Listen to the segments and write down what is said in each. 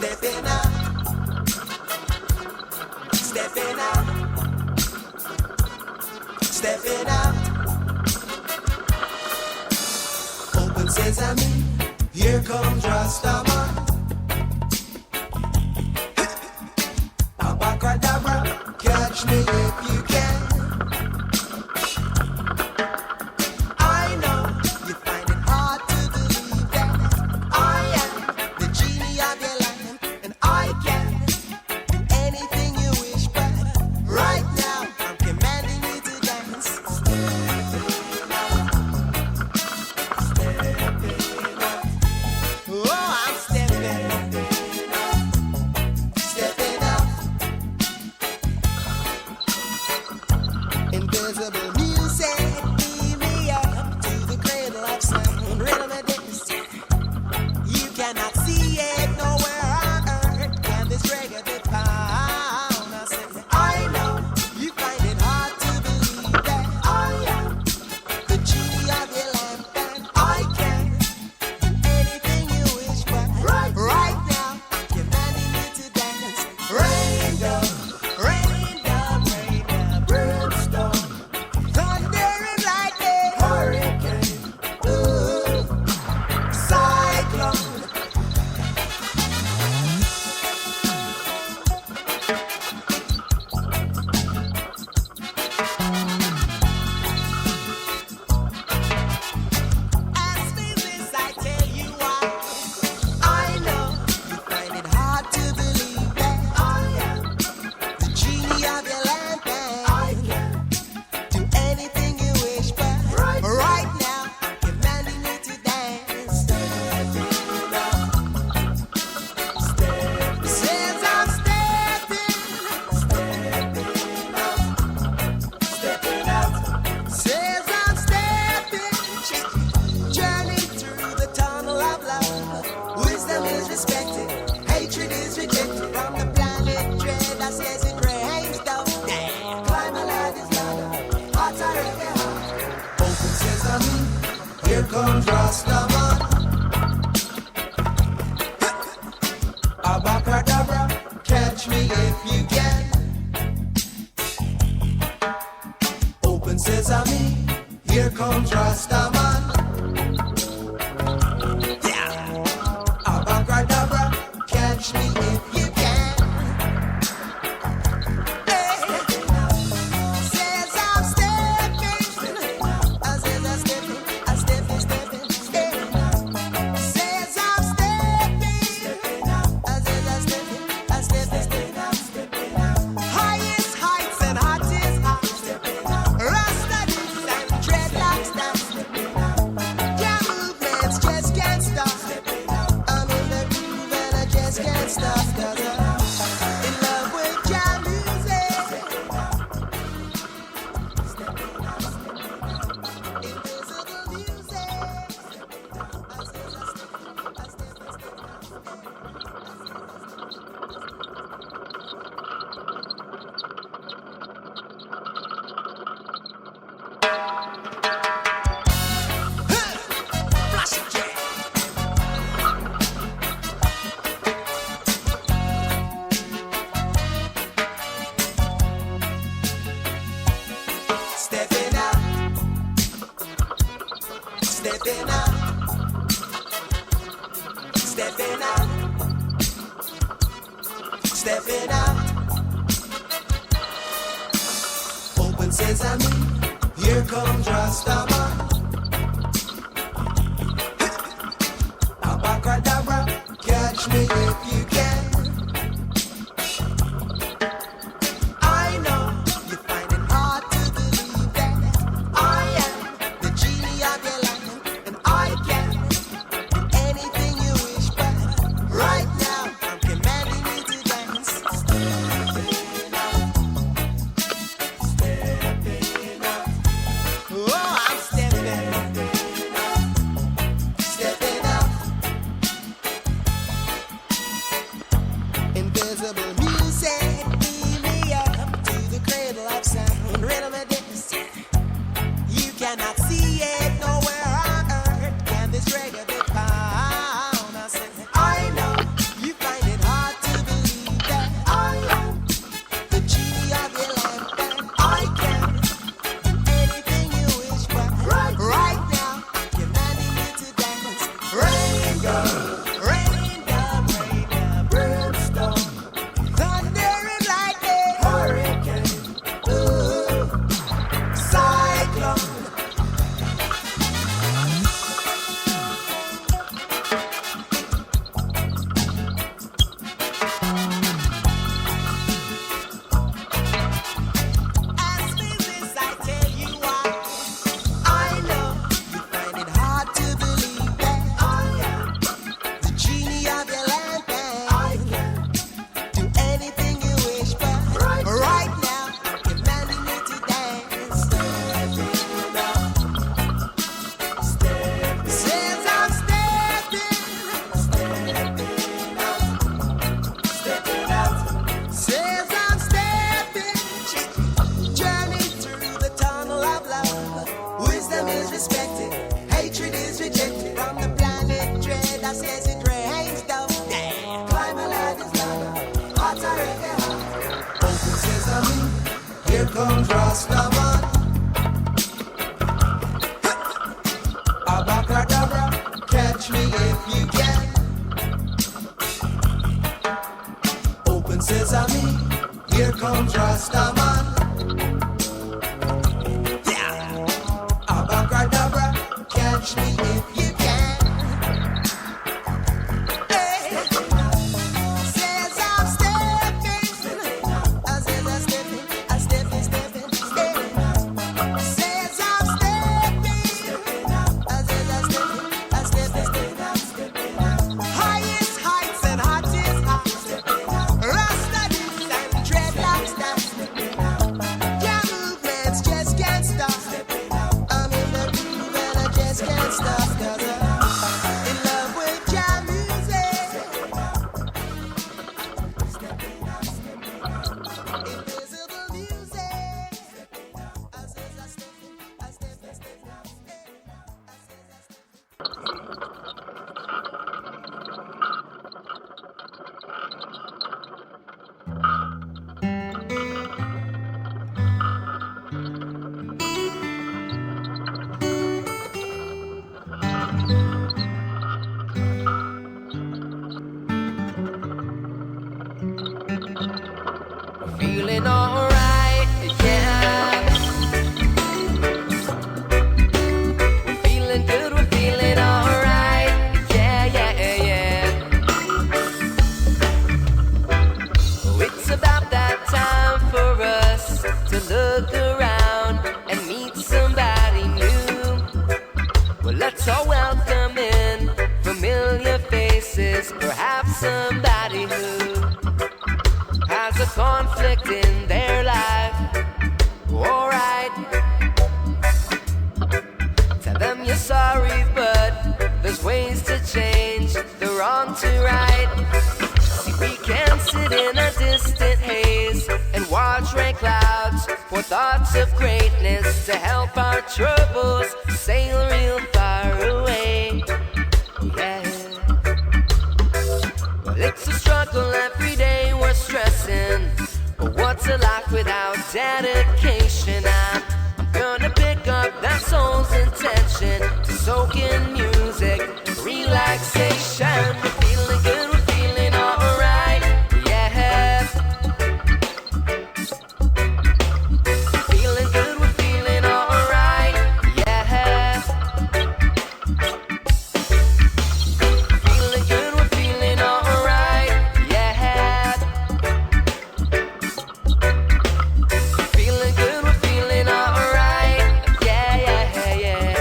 Stepping out, stepping out, stepping out. Open sesame, here comes Rastaman. Abacadabra, catch me if you can. I know you find it hard to believe that I am the genie of your life, and I can do anything you wish, but right now I'm commanding you to dance. Oh, I'm stepping out. Invisible music, lead me up to the cradle of sound. Rhythm and dance. You cannot see it nowhere on earth. Can this reggae be found? I say, I know you find it hard to believe that I am the genie of your lamp, and I can do anything you wish, but right now I'm commanding you to dance. Rain down, rain down, rain down, brimstone, thunder and lightning, hurricane, ooh, cyclone. Ask me this, I tell you why. I know you find it hard to believe that I am the genie of your lamp, and I can do anything you wish, but right now I'm commanding you to dance. Says I'm stepping out. Says I'm stepping, journey through the tunnel of love. Wisdom is respected, hatred is rejected. From the planet dread, I says it rains down. Climb a ladder is ladder, hearts are in their heart. Open sesame, here comes Rastaman. Abacadabra, catch me if you can. Open sesame, here comes Rastaman. Yeah. Abacadabra, catch me if you can. Hey. Says I'm stepping. I says I'm stepping. I'm stepping. Says I'm stepping. I says I'm stepping. Highest heights and hottest heights. Rasta dance and dreadlocks dance. Yeah, movements just can't stop. I'm in the groove and I just can't stop. 'Cause I'm in love with jam music. Invisible music. Flash it, yeah. Stepping out, stepping out, stepping out, stepping out. Open sesame, here comes Rastaman. Abacadabra, catch me if you can. I know you find it hard to believe that I am the genie of your life, and I can do anything you wish, but right now I'm commanding you to dance. Oh, I'm Here comes Rastaman. Abracadabra, catch me if you can. Open sesame, here comes Rastaman. Yeah. Abracadabra, catch me if you can. Hey. Says I'm stepping. I says I'm stepping. I stepping, stepping, stepping. Says I'm stepping. I says I'm stepping. I stepping, stepping. Highest heights and hottest heights. Rasta dudes and dreadlocks dance. Yeah, movements just can't stop. I'm in the groove and I just can't stop. 'Cause I'm in love with jam music. Invisible music. I says I stepping. I stepping, stepping. I says I stepping. Feeling alright, yeah. We're feeling good, we're feeling alright, yeah, yeah, yeah. Oh, it's about that time for us to look around and meet somebody new. Well, let's all welcome in familiar faces, perhaps somebody who has a conflict in their life. Alright, tell them you're sorry, but there's ways to change the wrong to right. See, we can sit in a distant haze and watch rain clouds for thoughts of greatness to help our troubles sail real far away. Yeah. Well, it's a struggle every day, we're stressing. But what's a life without dedication? I'm gonna pick up that soul's intention to soak in music, relaxation. We're feeling good, we're feeling alright, yeah. Feeling good, we're feeling alright, yeah. Feeling good, we're feeling alright, yeah. Feeling good, we're feeling alright, yeah, yeah, yeah.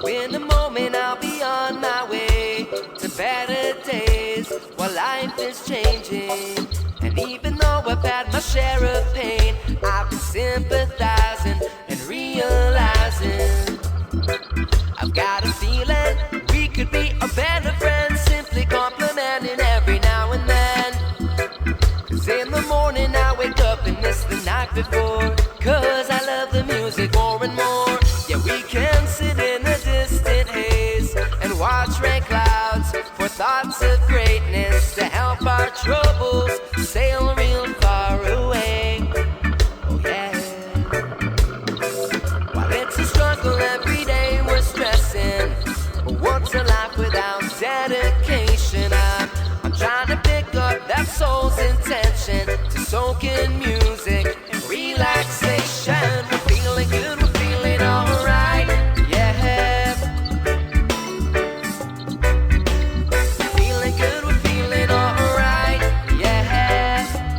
In a moment I'll be on my way to better days while life is changing. And even though I've had my share of pain, I've been sympathizing and realizing I've got a feeling we could be a better friend, simply complimenting every now and then. 'Cause in the morning I wake up and miss the night before, 'cause I love the music more and more. Yeah, we can sit in a distant haze and watch rain clouds for thoughts of greatness to help our troubles sail real far away. Oh yeah. While it's a struggle every day, we're stressing. But what's a life without dedication? I'm trying to pick up that soul's intention to soak in music and relaxation. We're feeling good, we're feeling alright, yeah. Feeling good, we're feeling alright, yeah.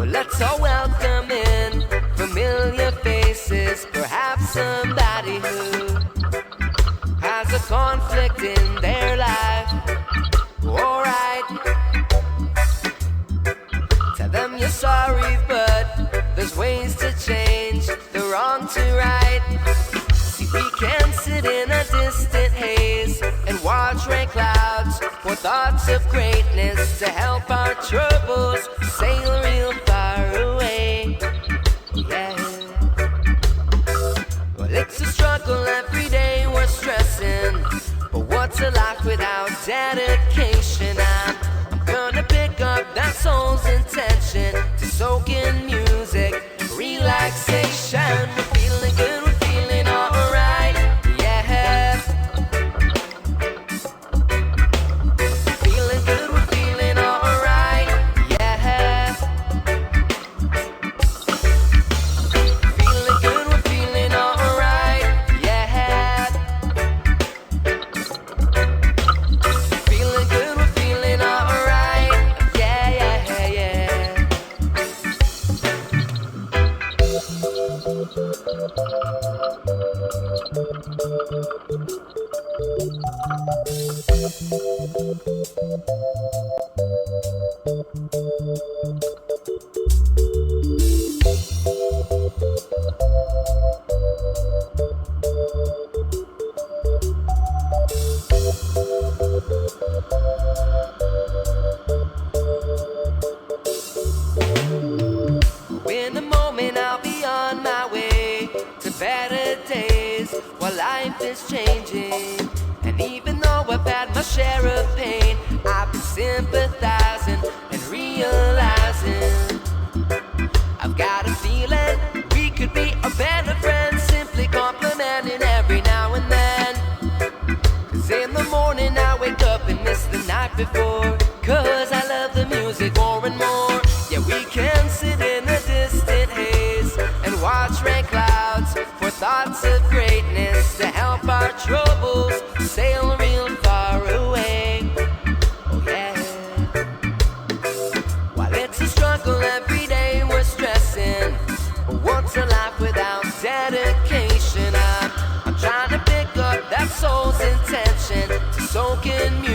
Well, let's all welcome in familiar faces, perhaps somebody who has a conflict in their life. Alright, tell them you're sorry, but there's ways to change the wrong to right. See, we can sit in a distant haze and watch rain clouds for thoughts of greatness to help our troubles sail real far away. Yeah. Well, it's a struggle every day, we're stressing, but what's a life without dedication? I'm gonna pick up that soul's intention to soak in music, relaxation. We're feeling good, we're feeling alright, yeah. Feeling good, we're feeling alright, yeah. Feeling good, we're feeling alright, yeah. Feeling good, we're feeling alright, yeah, yeah, yeah. In a moment I'll be on my way to better days while life is changing. And even though I've had my share of pain, I've been sympathizing and realizing I've got a feeling we could be a better friend, simply complimenting every now and then. 'Cause in the morning I wake up and miss the night before, 'cause I love the music more and more. Yeah, we can sit in a distant haze and watch rain clouds for thoughts of greatness to help our troubles sail real far away. Oh yeah. While it's a struggle every day, we're stressing, but what's a life without dedication? I'm trying to pick up that soul's intention to soak in music,